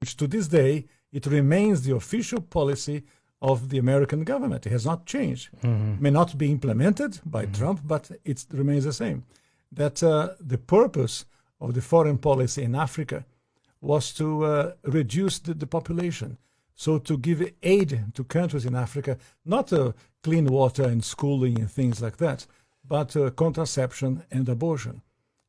which to this day, it remains the official policy of the American government. It has not changed. It may not be implemented by Trump, but it remains the same. That the purpose of the foreign policy in Africa was to reduce the population. So to give aid to countries in Africa, not clean water and schooling and things like that, but contraception and abortion,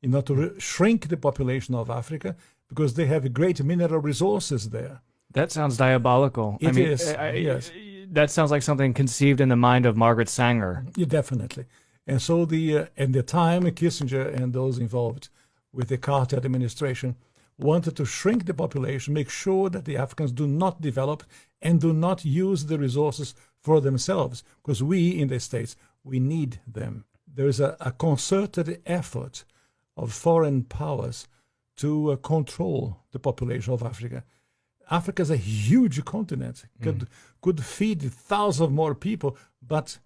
in order to shrink the population of Africa, because they have great mineral resources there. That sounds diabolical. It is, yes. That sounds like something conceived in the mind of Margaret Sanger. Yeah, definitely. And so at the time, Kissinger and those involved with the Carter administration wanted to shrink the population, make sure that the Africans do not develop and do not use the resources for themselves, because we in the States, we need them. There is a concerted effort of foreign powers to control the population of Africa. Africa is a huge continent, could feed thousands more people, but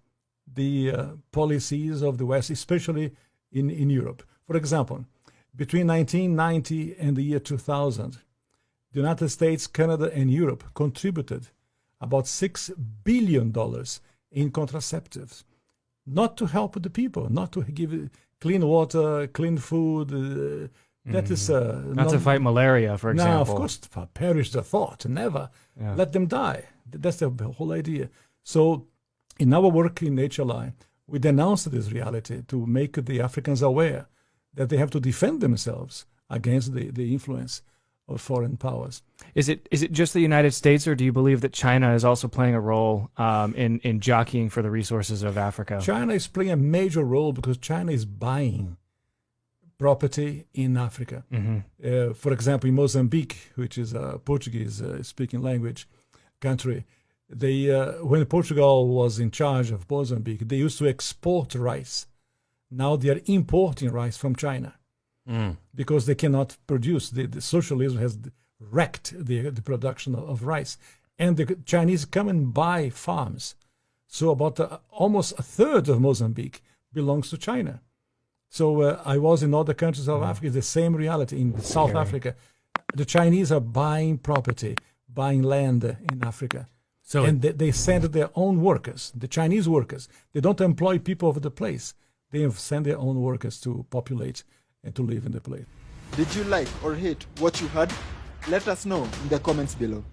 the policies of the West, especially in Europe. For example, between 1990 and the year 2000, the United States, Canada, and Europe contributed about $6 billion in contraceptives, not to help the people, not to give clean water, clean food. That is not to fight malaria, for example. No, of course, perish the thought, never. Yeah. Let them die. That's the whole idea. So in our work in HLI, we denounced this reality to make the Africans aware that they have to defend themselves against the influence of foreign powers. Is it just the United States, or do you believe that China is also playing a role in jockeying for the resources of Africa? China is playing a major role because China is buying property in Africa. For example, in Mozambique, which is a Portuguese-speaking language country, when Portugal was in charge of Mozambique, they used to export rice. Now they are importing rice from China because they cannot produce. The socialism has wrecked the production of rice. And the Chinese come and buy farms. So about almost a third of Mozambique belongs to China. So I was in other countries of Africa, the same reality. In South Africa, the Chinese are buying property, buying land in Africa. So and they send their own workers, the Chinese workers. They don't employ people of the place. They send their own workers to populate and to live in the place. Did you like or hate what you heard? Let us know in the comments below.